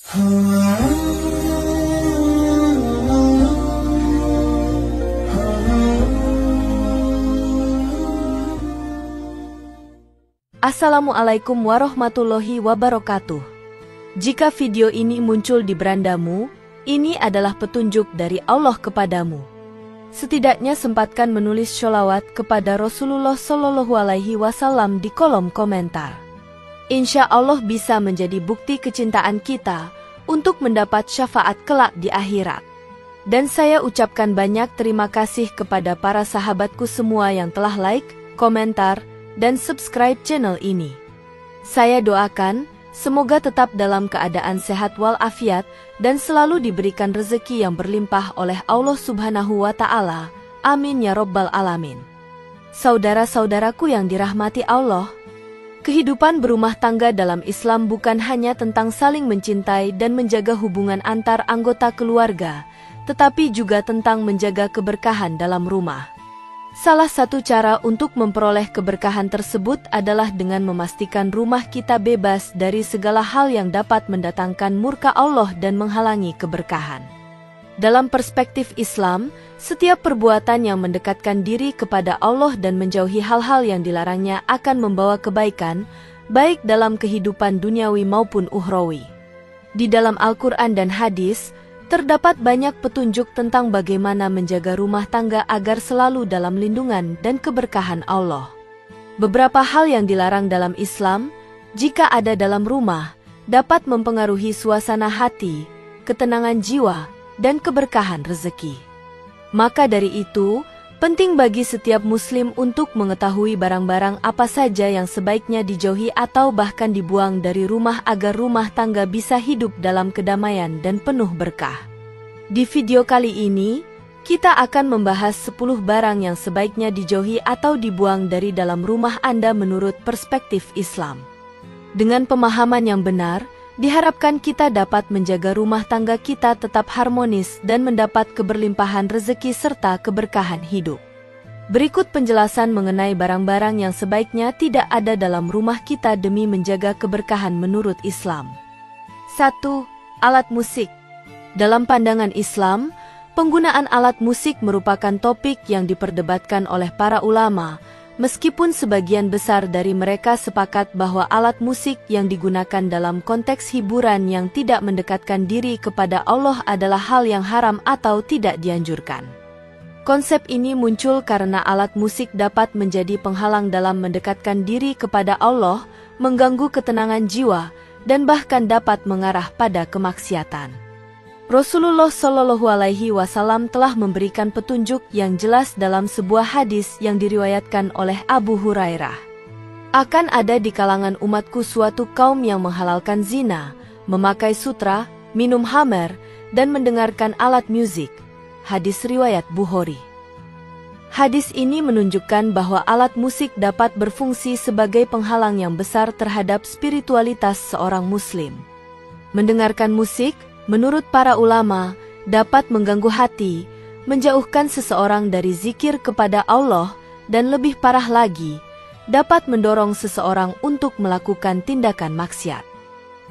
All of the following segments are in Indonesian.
Assalamualaikum warahmatullahi wabarakatuh. Jika video ini muncul di berandamu, ini adalah petunjuk dari Allah kepadamu. Setidaknya sempatkan menulis sholawat kepada Rasulullah Shallallahu Alaihi Wasallam di kolom komentar. Insya Allah bisa menjadi bukti kecintaan kita untuk mendapat syafaat kelak di akhirat. Dan saya ucapkan banyak terima kasih kepada para sahabatku semua yang telah like, komentar, dan subscribe channel ini. Saya doakan, semoga tetap dalam keadaan sehat walafiat dan selalu diberikan rezeki yang berlimpah oleh Allah Subhanahu wa Ta'ala. Amin ya Rabbal Alamin. Saudara-saudaraku yang dirahmati Allah, kehidupan berumah tangga dalam Islam bukan hanya tentang saling mencintai dan menjaga hubungan antar anggota keluarga, tetapi juga tentang menjaga keberkahan dalam rumah. Salah satu cara untuk memperoleh keberkahan tersebut adalah dengan memastikan rumah kita bebas dari segala hal yang dapat mendatangkan murka Allah dan menghalangi keberkahan. Dalam perspektif Islam, setiap perbuatan yang mendekatkan diri kepada Allah dan menjauhi hal-hal yang dilarangnya akan membawa kebaikan, baik dalam kehidupan duniawi maupun ukhrawi. Di dalam Al-Quran dan hadis, terdapat banyak petunjuk tentang bagaimana menjaga rumah tangga agar selalu dalam lindungan dan keberkahan Allah. Beberapa hal yang dilarang dalam Islam, jika ada dalam rumah, dapat mempengaruhi suasana hati, ketenangan jiwa, dan keberkahan rezeki. Maka dari itu, penting bagi setiap muslim untuk mengetahui barang-barang apa saja yang sebaiknya dijauhi atau bahkan dibuang dari rumah agar rumah tangga bisa hidup dalam kedamaian dan penuh berkah. Di video kali ini, kita akan membahas 10 barang yang sebaiknya dijauhi atau dibuang dari dalam rumah Anda menurut perspektif Islam. Dengan pemahaman yang benar, diharapkan kita dapat menjaga rumah tangga kita tetap harmonis dan mendapat keberlimpahan rezeki serta keberkahan hidup. Berikut penjelasan mengenai barang-barang yang sebaiknya tidak ada dalam rumah kita demi menjaga keberkahan menurut Islam. 1. Alat musik. Dalam pandangan Islam, penggunaan alat musik merupakan topik yang diperdebatkan oleh para ulama, meskipun sebagian besar dari mereka sepakat bahwa alat musik yang digunakan dalam konteks hiburan yang tidak mendekatkan diri kepada Allah adalah hal yang haram atau tidak dianjurkan. Konsep ini muncul karena alat musik dapat menjadi penghalang dalam mendekatkan diri kepada Allah, mengganggu ketenangan jiwa, dan bahkan dapat mengarah pada kemaksiatan. Rasulullah Shallallahu Alaihi Wasallam telah memberikan petunjuk yang jelas dalam sebuah hadis yang diriwayatkan oleh Abu Hurairah. Akan ada di kalangan umatku suatu kaum yang menghalalkan zina, memakai sutra, minum khamar, dan mendengarkan alat musik. Hadis riwayat Bukhari. Hadis ini menunjukkan bahwa alat musik dapat berfungsi sebagai penghalang yang besar terhadap spiritualitas seorang muslim. Mendengarkan musik, menurut para ulama, dapat mengganggu hati, menjauhkan seseorang dari zikir kepada Allah, dan lebih parah lagi, dapat mendorong seseorang untuk melakukan tindakan maksiat.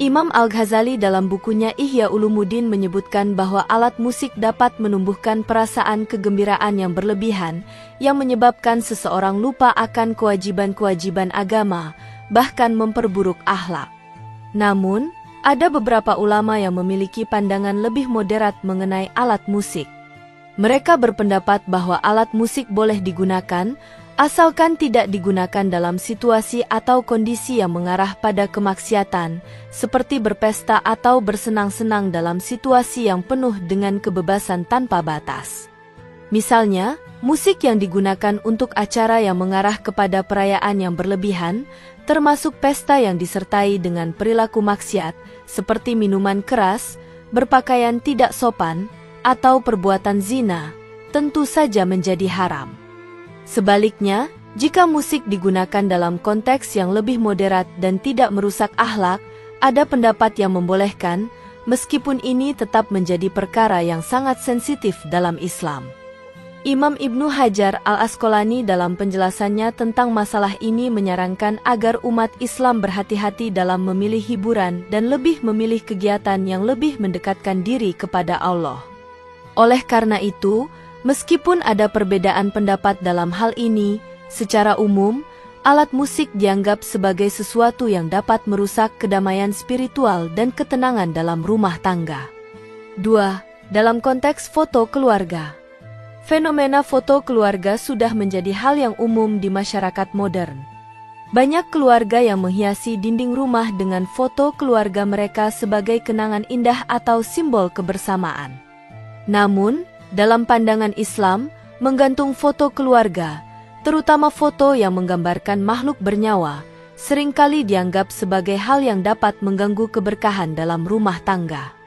Imam Al-Ghazali dalam bukunya Ihya Ulumuddin menyebutkan bahwa alat musik dapat menumbuhkan perasaan kegembiraan yang berlebihan, yang menyebabkan seseorang lupa akan kewajiban-kewajiban agama, bahkan memperburuk akhlak. Namun, ada beberapa ulama yang memiliki pandangan lebih moderat mengenai alat musik. Mereka berpendapat bahwa alat musik boleh digunakan, asalkan tidak digunakan dalam situasi atau kondisi yang mengarah pada kemaksiatan, seperti berpesta atau bersenang-senang dalam situasi yang penuh dengan kebebasan tanpa batas. Misalnya, musik yang digunakan untuk acara yang mengarah kepada perayaan yang berlebihan, termasuk pesta yang disertai dengan perilaku maksiat, seperti minuman keras, berpakaian tidak sopan, atau perbuatan zina, tentu saja menjadi haram. Sebaliknya, jika musik digunakan dalam konteks yang lebih moderat dan tidak merusak akhlak, ada pendapat yang membolehkan, meskipun ini tetap menjadi perkara yang sangat sensitif dalam Islam. Imam Ibnu Hajar al-Asqalani dalam penjelasannya tentang masalah ini menyarankan agar umat Islam berhati-hati dalam memilih hiburan dan lebih memilih kegiatan yang lebih mendekatkan diri kepada Allah. Oleh karena itu, meskipun ada perbedaan pendapat dalam hal ini, secara umum, alat musik dianggap sebagai sesuatu yang dapat merusak kedamaian spiritual dan ketenangan dalam rumah tangga. 2. Dalam konteks foto keluarga. Fenomena foto keluarga sudah menjadi hal yang umum di masyarakat modern. Banyak keluarga yang menghiasi dinding rumah dengan foto keluarga mereka sebagai kenangan indah atau simbol kebersamaan. Namun, dalam pandangan Islam, menggantung foto keluarga, terutama foto yang menggambarkan makhluk bernyawa, seringkali dianggap sebagai hal yang dapat mengganggu keberkahan dalam rumah tangga.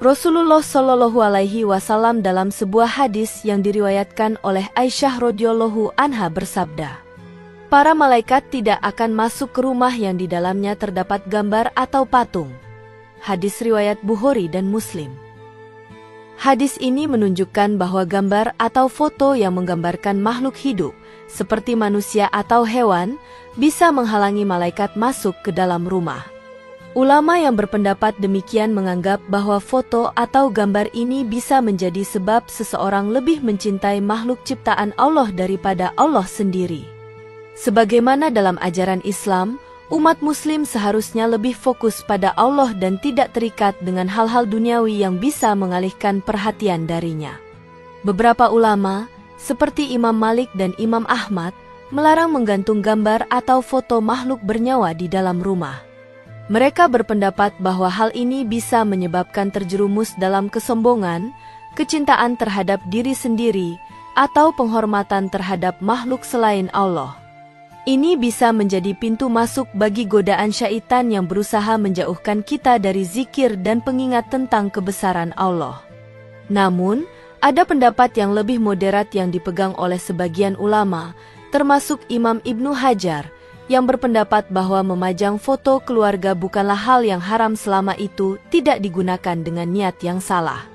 Rasulullah Shallallahu Alaihi Wasallam dalam sebuah hadis yang diriwayatkan oleh Aisyah radhiyallahu anha bersabda, "Para malaikat tidak akan masuk ke rumah yang di dalamnya terdapat gambar atau patung." Hadis riwayat Bukhari dan Muslim. Hadis ini menunjukkan bahwa gambar atau foto yang menggambarkan makhluk hidup, seperti manusia atau hewan, bisa menghalangi malaikat masuk ke dalam rumah. Ulama yang berpendapat demikian menganggap bahwa foto atau gambar ini bisa menjadi sebab seseorang lebih mencintai makhluk ciptaan Allah daripada Allah sendiri. Sebagaimana dalam ajaran Islam, umat muslim seharusnya lebih fokus pada Allah dan tidak terikat dengan hal-hal duniawi yang bisa mengalihkan perhatian darinya. Beberapa ulama, seperti Imam Malik dan Imam Ahmad, melarang menggantung gambar atau foto makhluk bernyawa di dalam rumah. Mereka berpendapat bahwa hal ini bisa menyebabkan terjerumus dalam kesombongan, kecintaan terhadap diri sendiri, atau penghormatan terhadap makhluk selain Allah. Ini bisa menjadi pintu masuk bagi godaan syaitan yang berusaha menjauhkan kita dari zikir dan pengingat tentang kebesaran Allah. Namun, ada pendapat yang lebih moderat yang dipegang oleh sebagian ulama, termasuk Imam Ibnu Hajar, yang berpendapat bahwa memajang foto keluarga bukanlah hal yang haram selama itu tidak digunakan dengan niat yang salah.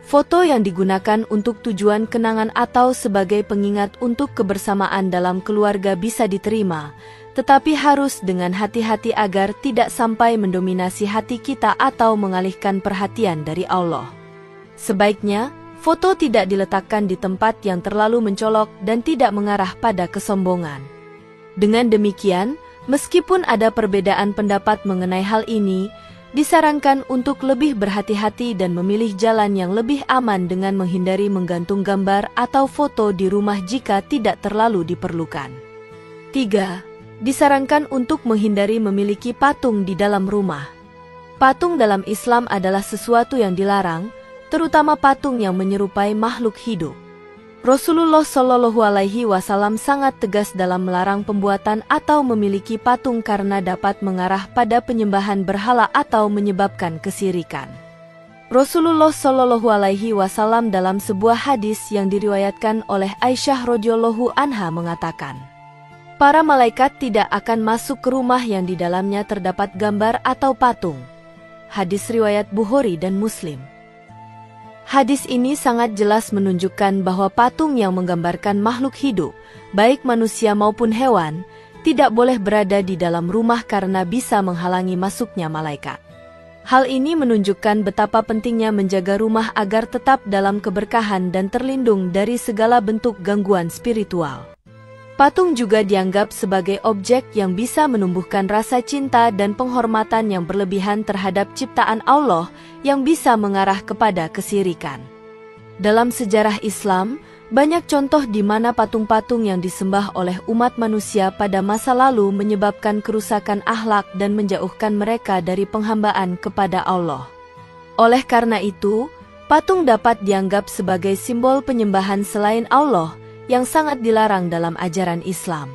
Foto yang digunakan untuk tujuan kenangan atau sebagai pengingat untuk kebersamaan dalam keluarga bisa diterima, tetapi harus dengan hati-hati agar tidak sampai mendominasi hati kita atau mengalihkan perhatian dari Allah. Sebaiknya, foto tidak diletakkan di tempat yang terlalu mencolok dan tidak mengarah pada kesombongan. Dengan demikian, meskipun ada perbedaan pendapat mengenai hal ini, disarankan untuk lebih berhati-hati dan memilih jalan yang lebih aman dengan menghindari menggantung gambar atau foto di rumah jika tidak terlalu diperlukan. 3. Disarankan untuk menghindari memiliki patung di dalam rumah. Patung dalam Islam adalah sesuatu yang dilarang, terutama patung yang menyerupai makhluk hidup. Rasulullah Shallallahu Alaihi Wasallam sangat tegas dalam melarang pembuatan atau memiliki patung karena dapat mengarah pada penyembahan berhala atau menyebabkan kesirikan. Rasulullah Shallallahu Alaihi Wasallam dalam sebuah hadis yang diriwayatkan oleh Aisyah radhiyallahu anha mengatakan, "Para malaikat tidak akan masuk ke rumah yang di dalamnya terdapat gambar atau patung." Hadis riwayat Bukhari dan Muslim. Hadis ini sangat jelas menunjukkan bahwa patung yang menggambarkan makhluk hidup, baik manusia maupun hewan, tidak boleh berada di dalam rumah karena bisa menghalangi masuknya malaikat. Hal ini menunjukkan betapa pentingnya menjaga rumah agar tetap dalam keberkahan dan terlindung dari segala bentuk gangguan spiritual. Patung juga dianggap sebagai objek yang bisa menumbuhkan rasa cinta dan penghormatan yang berlebihan terhadap ciptaan Allah yang bisa mengarah kepada kesirikan. Dalam sejarah Islam, banyak contoh di mana patung-patung yang disembah oleh umat manusia pada masa lalu menyebabkan kerusakan akhlak dan menjauhkan mereka dari penghambaan kepada Allah. Oleh karena itu, patung dapat dianggap sebagai simbol penyembahan selain Allah, yang sangat dilarang dalam ajaran Islam.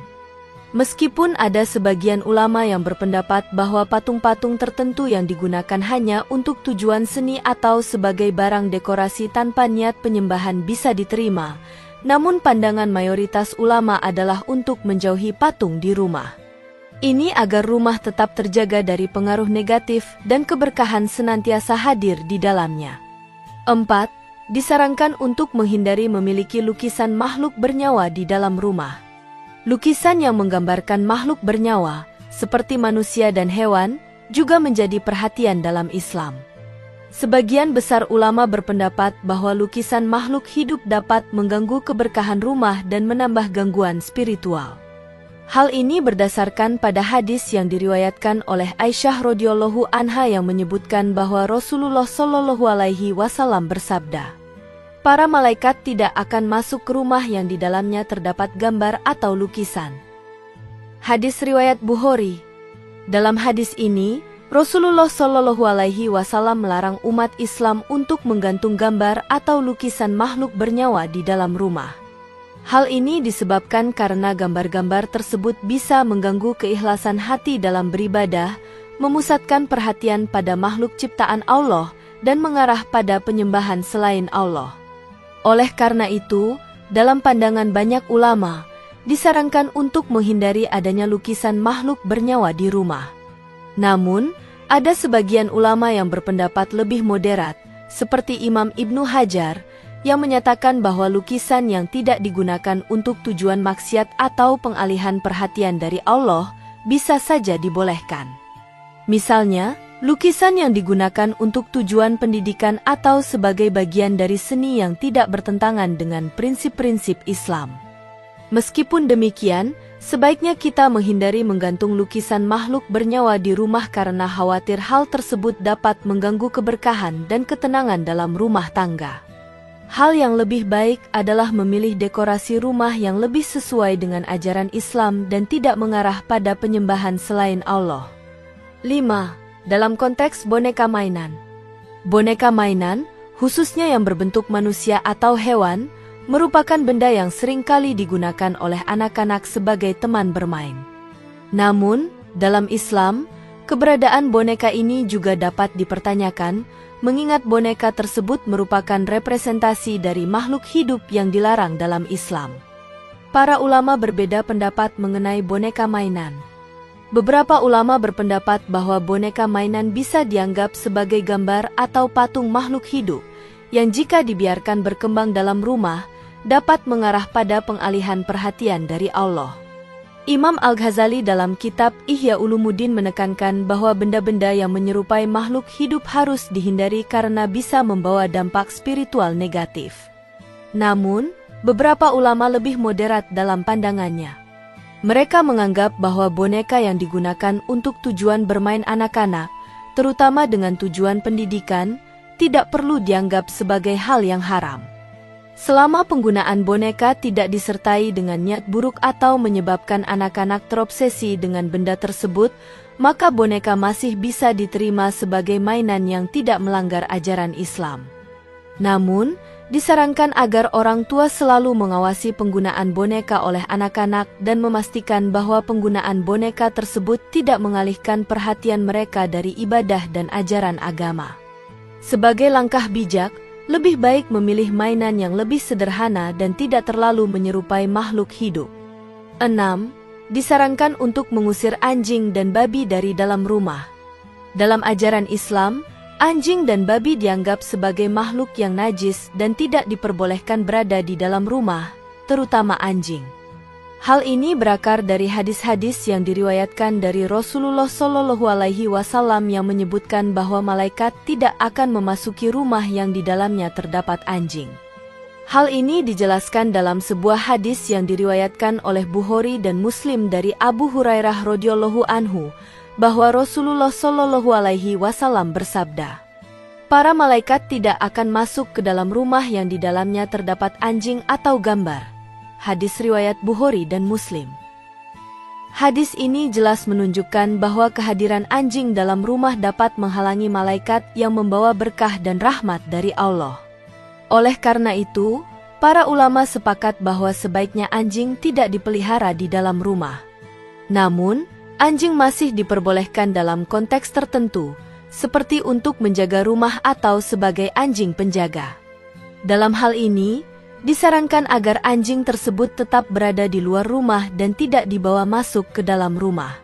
Meskipun ada sebagian ulama yang berpendapat bahwa patung-patung tertentu yang digunakan hanya untuk tujuan seni atau sebagai barang dekorasi tanpa niat penyembahan bisa diterima, namun pandangan mayoritas ulama adalah untuk menjauhi patung di rumah. Ini agar rumah tetap terjaga dari pengaruh negatif dan keberkahan senantiasa hadir di dalamnya. 4. disarankan untuk menghindari memiliki lukisan makhluk bernyawa di dalam rumah. Lukisan yang menggambarkan makhluk bernyawa, seperti manusia dan hewan, juga menjadi perhatian dalam Islam. Sebagian besar ulama berpendapat bahwa lukisan makhluk hidup dapat mengganggu keberkahan rumah dan menambah gangguan spiritual. Hal ini berdasarkan pada hadis yang diriwayatkan oleh Aisyah radhiyallahu anha yang menyebutkan bahwa Rasulullah shallallahu alaihi wasallam bersabda, "Para malaikat tidak akan masuk ke rumah yang di dalamnya terdapat gambar atau lukisan." Hadis riwayat Bukhari. Dalam hadis ini, Rasulullah Shallallahu Alaihi Wasallam melarang umat Islam untuk menggantung gambar atau lukisan makhluk bernyawa di dalam rumah. Hal ini disebabkan karena gambar-gambar tersebut bisa mengganggu keikhlasan hati dalam beribadah, memusatkan perhatian pada makhluk ciptaan Allah, dan mengarah pada penyembahan selain Allah. Oleh karena itu, dalam pandangan banyak ulama, disarankan untuk menghindari adanya lukisan makhluk bernyawa di rumah. Namun, ada sebagian ulama yang berpendapat lebih moderat, seperti Imam Ibnu Hajar, yang menyatakan bahwa lukisan yang tidak digunakan untuk tujuan maksiat atau pengalihan perhatian dari Allah bisa saja dibolehkan. Misalnya, lukisan yang digunakan untuk tujuan pendidikan atau sebagai bagian dari seni yang tidak bertentangan dengan prinsip-prinsip Islam. Meskipun demikian, sebaiknya kita menghindari menggantung lukisan makhluk bernyawa di rumah karena khawatir hal tersebut dapat mengganggu keberkahan dan ketenangan dalam rumah tangga. Hal yang lebih baik adalah memilih dekorasi rumah yang lebih sesuai dengan ajaran Islam dan tidak mengarah pada penyembahan selain Allah. 5. Dalam konteks boneka mainan. Boneka mainan, khususnya yang berbentuk manusia atau hewan, merupakan benda yang sering kali digunakan oleh anak-anak sebagai teman bermain. Namun, dalam Islam, keberadaan boneka ini juga dapat dipertanyakan, mengingat boneka tersebut merupakan representasi dari makhluk hidup yang dilarang dalam Islam. Para ulama berbeda pendapat mengenai boneka mainan. Beberapa ulama berpendapat bahwa boneka mainan bisa dianggap sebagai gambar atau patung makhluk hidup, yang jika dibiarkan berkembang dalam rumah, dapat mengarah pada pengalihan perhatian dari Allah. Imam Al-Ghazali dalam kitab Ihya Ulumuddin menekankan bahwa benda-benda yang menyerupai makhluk hidup harus dihindari karena bisa membawa dampak spiritual negatif. Namun, beberapa ulama lebih moderat dalam pandangannya. Mereka menganggap bahwa boneka yang digunakan untuk tujuan bermain anak-anak, terutama dengan tujuan pendidikan, tidak perlu dianggap sebagai hal yang haram. Selama penggunaan boneka tidak disertai dengan niat buruk atau menyebabkan anak-anak terobsesi dengan benda tersebut, maka boneka masih bisa diterima sebagai mainan yang tidak melanggar ajaran Islam. Namun, disarankan agar orang tua selalu mengawasi penggunaan boneka oleh anak-anak dan memastikan bahwa penggunaan boneka tersebut tidak mengalihkan perhatian mereka dari ibadah dan ajaran agama. Sebagai langkah bijak, lebih baik memilih mainan yang lebih sederhana dan tidak terlalu menyerupai makhluk hidup. 6. Disarankan untuk mengusir anjing dan babi dari dalam rumah. Dalam ajaran Islam, anjing dan babi dianggap sebagai makhluk yang najis dan tidak diperbolehkan berada di dalam rumah, terutama anjing. Hal ini berakar dari hadis-hadis yang diriwayatkan dari Rasulullah Shallallahu Alaihi Wasallam yang menyebutkan bahwa malaikat tidak akan memasuki rumah yang di dalamnya terdapat anjing. Hal ini dijelaskan dalam sebuah hadis yang diriwayatkan oleh Bukhari dan Muslim dari Abu Hurairah radhiyallahu anhu, bahwa Rasulullah Shallallahu Alaihi Wasallam bersabda, "Para malaikat tidak akan masuk ke dalam rumah yang di dalamnya terdapat anjing atau gambar." Hadis riwayat Bukhari dan Muslim. Hadis ini jelas menunjukkan bahwa kehadiran anjing dalam rumah dapat menghalangi malaikat yang membawa berkah dan rahmat dari Allah. Oleh karena itu, para ulama sepakat bahwa sebaiknya anjing tidak dipelihara di dalam rumah. Namun, anjing masih diperbolehkan dalam konteks tertentu, seperti untuk menjaga rumah atau sebagai anjing penjaga. Dalam hal ini, disarankan agar anjing tersebut tetap berada di luar rumah dan tidak dibawa masuk ke dalam rumah.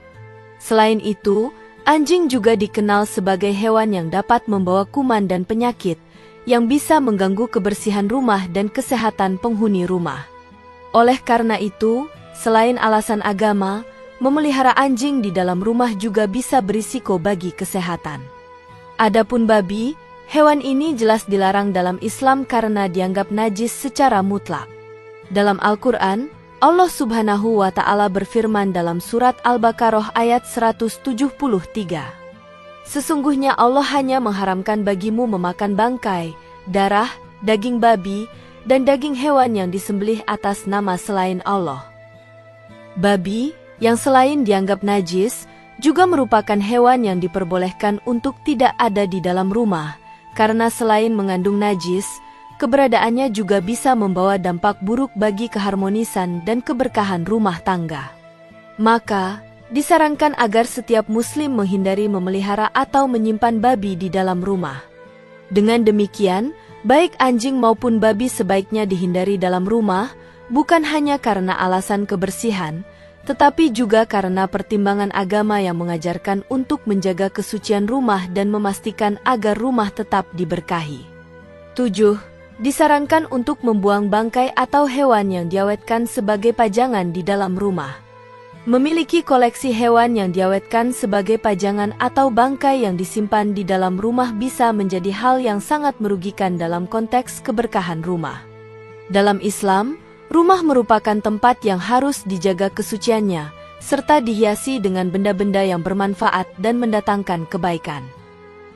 Selain itu, anjing juga dikenal sebagai hewan yang dapat membawa kuman dan penyakit, yang bisa mengganggu kebersihan rumah dan kesehatan penghuni rumah. Oleh karena itu, selain alasan agama, memelihara anjing di dalam rumah juga bisa berisiko bagi kesehatan. Adapun babi, hewan ini jelas dilarang dalam Islam karena dianggap najis secara mutlak. Dalam Al-Quran, Allah Subhanahu wa Ta'ala berfirman dalam surat Al-Baqarah ayat 173. Sesungguhnya Allah hanya mengharamkan bagimu memakan bangkai, darah, daging babi, dan daging hewan yang disembelih atas nama selain Allah. Babi, yang selain dianggap najis, juga merupakan hewan yang diperbolehkan untuk tidak ada di dalam rumah, karena selain mengandung najis, keberadaannya juga bisa membawa dampak buruk bagi keharmonisan dan keberkahan rumah tangga. Maka, disarankan agar setiap muslim menghindari memelihara atau menyimpan babi di dalam rumah. Dengan demikian, baik anjing maupun babi sebaiknya dihindari dalam rumah, bukan hanya karena alasan kebersihan, tetapi juga karena pertimbangan agama yang mengajarkan untuk menjaga kesucian rumah dan memastikan agar rumah tetap diberkahi. 7. Disarankan untuk membuang bangkai atau hewan yang diawetkan sebagai pajangan di dalam rumah. Memiliki koleksi hewan yang diawetkan sebagai pajangan atau bangkai yang disimpan di dalam rumah bisa menjadi hal yang sangat merugikan dalam konteks keberkahan rumah. Dalam Islam, rumah merupakan tempat yang harus dijaga kesuciannya, serta dihiasi dengan benda-benda yang bermanfaat dan mendatangkan kebaikan.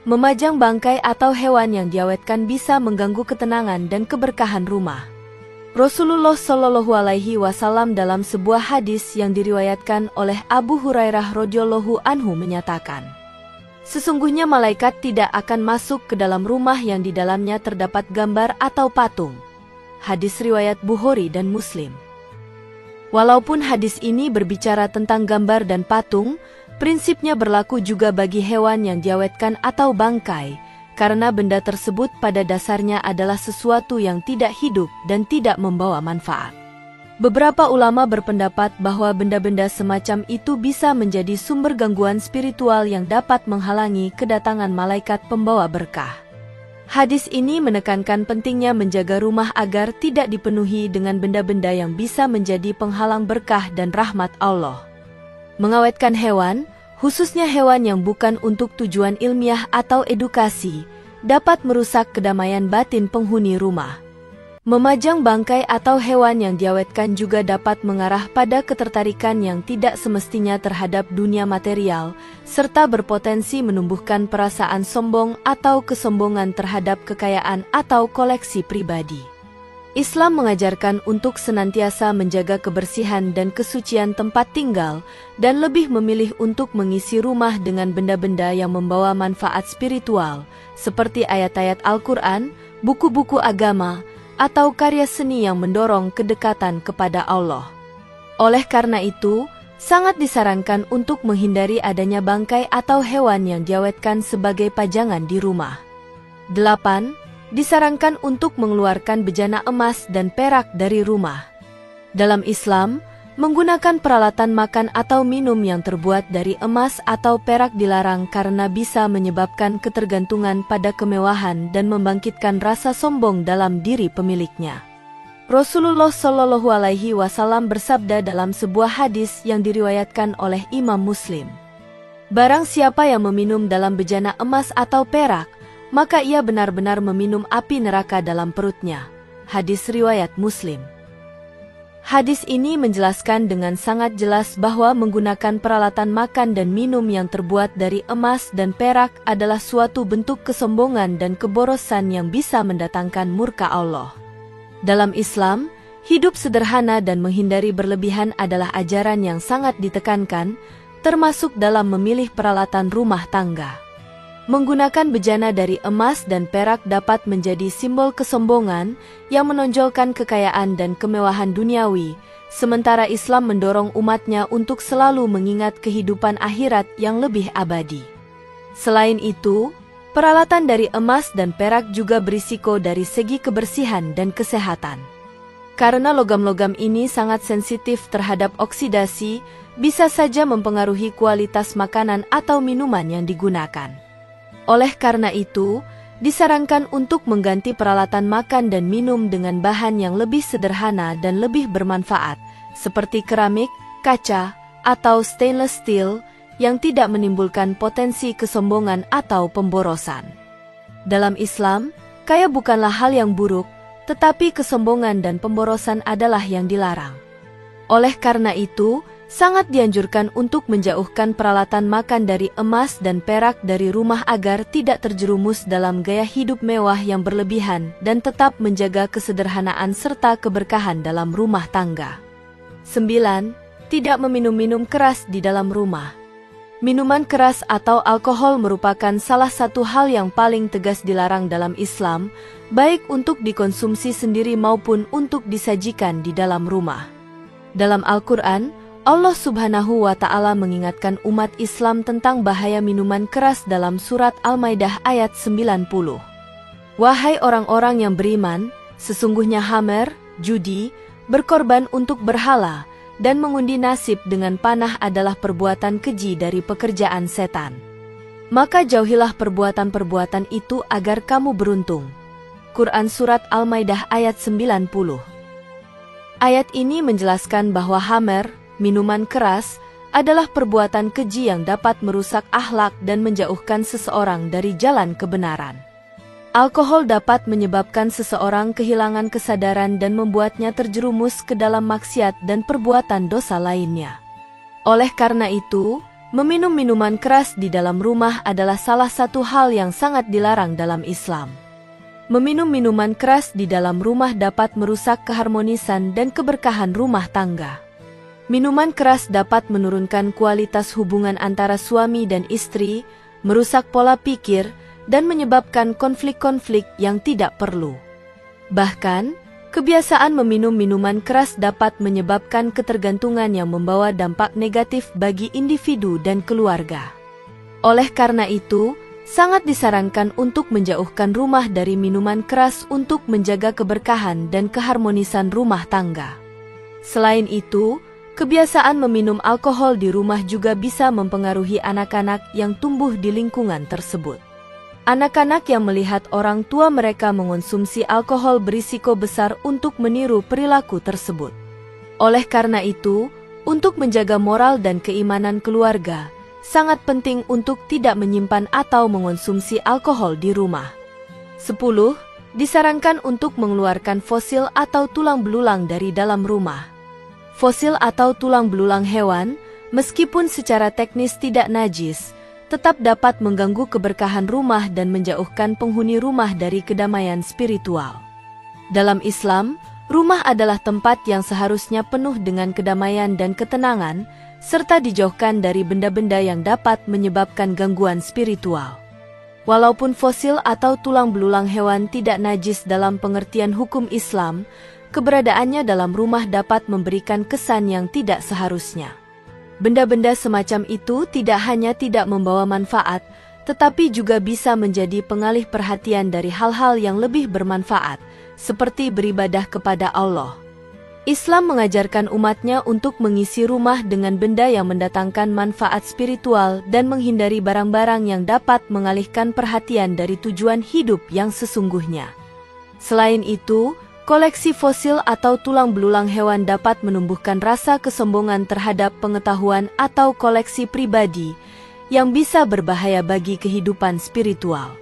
Memajang bangkai atau hewan yang diawetkan bisa mengganggu ketenangan dan keberkahan rumah. Rasulullah Shallallahu Alaihi Wasallam dalam sebuah hadis yang diriwayatkan oleh Abu Hurairah radhiyallahu anhu menyatakan, sesungguhnya malaikat tidak akan masuk ke dalam rumah yang di dalamnya terdapat gambar atau patung. Hadis riwayat Bukhari dan Muslim. Walaupun hadis ini berbicara tentang gambar dan patung, prinsipnya berlaku juga bagi hewan yang diawetkan atau bangkai, karena benda tersebut pada dasarnya adalah sesuatu yang tidak hidup dan tidak membawa manfaat. Beberapa ulama berpendapat bahwa benda-benda semacam itu bisa menjadi sumber gangguan spiritual yang dapat menghalangi kedatangan malaikat pembawa berkah. Hadis ini menekankan pentingnya menjaga rumah agar tidak dipenuhi dengan benda-benda yang bisa menjadi penghalang berkah dan rahmat Allah. Mengawetkan hewan, khususnya hewan yang bukan untuk tujuan ilmiah atau edukasi, dapat merusak kedamaian batin penghuni rumah. Memajang bangkai atau hewan yang diawetkan juga dapat mengarah pada ketertarikan yang tidak semestinya terhadap dunia material, serta berpotensi menumbuhkan perasaan sombong atau kesombongan terhadap kekayaan atau koleksi pribadi. Islam mengajarkan untuk senantiasa menjaga kebersihan dan kesucian tempat tinggal, dan lebih memilih untuk mengisi rumah dengan benda-benda yang membawa manfaat spiritual, seperti ayat-ayat Al-Quran, buku-buku agama, atau karya seni yang mendorong kedekatan kepada Allah. Oleh karena itu, sangat disarankan untuk menghindari adanya bangkai atau hewan yang diawetkan sebagai pajangan di rumah. 8. Disarankan untuk mengeluarkan bejana emas dan perak dari rumah. Dalam Islam, menggunakan peralatan makan atau minum yang terbuat dari emas atau perak dilarang karena bisa menyebabkan ketergantungan pada kemewahan dan membangkitkan rasa sombong dalam diri pemiliknya. Rasulullah Shallallahu Alaihi Wasallam bersabda dalam sebuah hadis yang diriwayatkan oleh Imam Muslim, "Barang siapa yang meminum dalam bejana emas atau perak, maka ia benar-benar meminum api neraka dalam perutnya." Hadis riwayat Muslim. Hadis ini menjelaskan dengan sangat jelas bahwa menggunakan peralatan makan dan minum yang terbuat dari emas dan perak adalah suatu bentuk kesombongan dan keborosan yang bisa mendatangkan murka Allah. Dalam Islam, hidup sederhana dan menghindari berlebihan adalah ajaran yang sangat ditekankan, termasuk dalam memilih peralatan rumah tangga. Menggunakan bejana dari emas dan perak dapat menjadi simbol kesombongan yang menonjolkan kekayaan dan kemewahan duniawi, sementara Islam mendorong umatnya untuk selalu mengingat kehidupan akhirat yang lebih abadi. Selain itu, peralatan dari emas dan perak juga berisiko dari segi kebersihan dan kesehatan. Karena logam-logam ini sangat sensitif terhadap oksidasi, bisa saja mempengaruhi kualitas makanan atau minuman yang digunakan. Oleh karena itu, disarankan untuk mengganti peralatan makan dan minum dengan bahan yang lebih sederhana dan lebih bermanfaat, seperti keramik, kaca, atau stainless steel, yang tidak menimbulkan potensi kesombongan atau pemborosan. Dalam Islam, kaya bukanlah hal yang buruk, tetapi kesombongan dan pemborosan adalah yang dilarang. Oleh karena itu, sangat dianjurkan untuk menjauhkan peralatan makan dari emas dan perak dari rumah agar tidak terjerumus dalam gaya hidup mewah yang berlebihan dan tetap menjaga kesederhanaan serta keberkahan dalam rumah tangga. 9. Tidak meminum minum keras di dalam rumah. Minuman keras atau alkohol merupakan salah satu hal yang paling tegas dilarang dalam Islam, baik untuk dikonsumsi sendiri maupun untuk disajikan di dalam rumah. Dalam Al-Quran, Allah Subhanahu wa Ta'ala mengingatkan umat Islam tentang bahaya minuman keras dalam surat Al-Maidah ayat 90. Wahai orang-orang yang beriman, sesungguhnya khamr, judi, berkorban untuk berhala, dan mengundi nasib dengan panah adalah perbuatan keji dari pekerjaan setan. Maka jauhilah perbuatan-perbuatan itu agar kamu beruntung. Quran Surat Al-Maidah ayat 90. Ayat ini menjelaskan bahwa khamr, minuman keras, adalah perbuatan keji yang dapat merusak akhlak dan menjauhkan seseorang dari jalan kebenaran. Alkohol dapat menyebabkan seseorang kehilangan kesadaran dan membuatnya terjerumus ke dalam maksiat dan perbuatan dosa lainnya. Oleh karena itu, meminum minuman keras di dalam rumah adalah salah satu hal yang sangat dilarang dalam Islam. Meminum minuman keras di dalam rumah dapat merusak keharmonisan dan keberkahan rumah tangga. Minuman keras dapat menurunkan kualitas hubungan antara suami dan istri, merusak pola pikir, dan menyebabkan konflik-konflik yang tidak perlu. Bahkan, kebiasaan meminum minuman keras dapat menyebabkan ketergantungan yang membawa dampak negatif bagi individu dan keluarga. Oleh karena itu, sangat disarankan untuk menjauhkan rumah dari minuman keras untuk menjaga keberkahan dan keharmonisan rumah tangga. Selain itu, kebiasaan meminum alkohol di rumah juga bisa mempengaruhi anak-anak yang tumbuh di lingkungan tersebut. Anak-anak yang melihat orang tua mereka mengonsumsi alkohol berisiko besar untuk meniru perilaku tersebut. Oleh karena itu, untuk menjaga moral dan keimanan keluarga, sangat penting untuk tidak menyimpan atau mengonsumsi alkohol di rumah. 10. Disarankan untuk mengeluarkan fosil atau tulang belulang dari dalam rumah. Fosil atau tulang belulang hewan, meskipun secara teknis tidak najis, tetap dapat mengganggu keberkahan rumah dan menjauhkan penghuni rumah dari kedamaian spiritual. Dalam Islam, rumah adalah tempat yang seharusnya penuh dengan kedamaian dan ketenangan, serta dijauhkan dari benda-benda yang dapat menyebabkan gangguan spiritual. Walaupun fosil atau tulang belulang hewan tidak najis dalam pengertian hukum Islam, keberadaannya dalam rumah dapat memberikan kesan yang tidak seharusnya. Benda-benda semacam itu tidak hanya tidak membawa manfaat, tetapi juga bisa menjadi pengalih perhatian dari hal-hal yang lebih bermanfaat, seperti beribadah kepada Allah. Islam mengajarkan umatnya untuk mengisi rumah dengan benda yang mendatangkan manfaat spiritual dan menghindari barang-barang yang dapat mengalihkan perhatian dari tujuan hidup yang sesungguhnya. Selain itu, koleksi fosil atau tulang belulang hewan dapat menumbuhkan rasa kesombongan terhadap pengetahuan atau koleksi pribadi yang bisa berbahaya bagi kehidupan spiritual.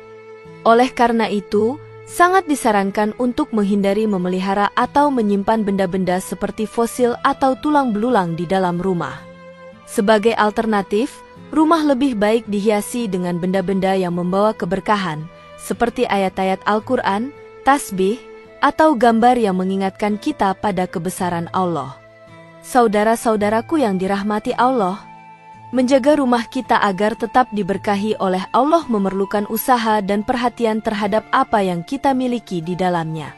Oleh karena itu, sangat disarankan untuk menghindari memelihara atau menyimpan benda-benda seperti fosil atau tulang belulang di dalam rumah. Sebagai alternatif, rumah lebih baik dihiasi dengan benda-benda yang membawa keberkahan, seperti ayat-ayat Al-Quran, tasbih, atau gambar yang mengingatkan kita pada kebesaran Allah. Saudara-saudaraku yang dirahmati Allah, menjaga rumah kita agar tetap diberkahi oleh Allah memerlukan usaha dan perhatian terhadap apa yang kita miliki di dalamnya.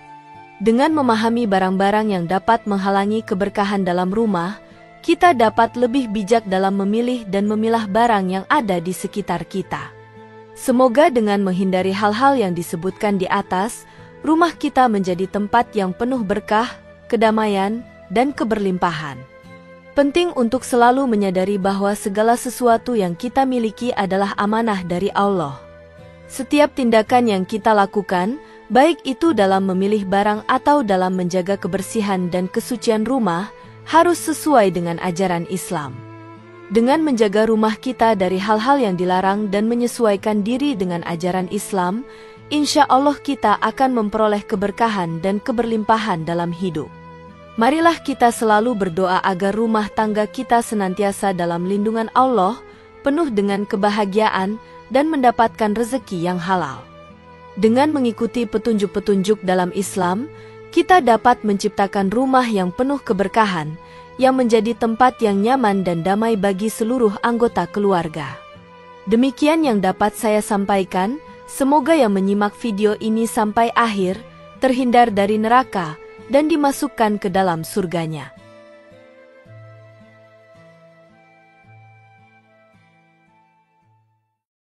Dengan memahami barang-barang yang dapat menghalangi keberkahan dalam rumah, kita dapat lebih bijak dalam memilih dan memilah barang yang ada di sekitar kita. Semoga dengan menghindari hal-hal yang disebutkan di atas, rumah kita menjadi tempat yang penuh berkah, kedamaian, dan keberlimpahan. Penting untuk selalu menyadari bahwa segala sesuatu yang kita miliki adalah amanah dari Allah. Setiap tindakan yang kita lakukan, baik itu dalam memilih barang atau dalam menjaga kebersihan dan kesucian rumah, harus sesuai dengan ajaran Islam. Dengan menjaga rumah kita dari hal-hal yang dilarang dan menyesuaikan diri dengan ajaran Islam, insya Allah kita akan memperoleh keberkahan dan keberlimpahan dalam hidup. Marilah kita selalu berdoa agar rumah tangga kita senantiasa dalam lindungan Allah, penuh dengan kebahagiaan dan mendapatkan rezeki yang halal. Dengan mengikuti petunjuk-petunjuk dalam Islam, kita dapat menciptakan rumah yang penuh keberkahan, yang menjadi tempat yang nyaman dan damai bagi seluruh anggota keluarga. Demikian yang dapat saya sampaikan, semoga yang menyimak video ini sampai akhir, terhindar dari neraka, dan dimasukkan ke dalam surganya.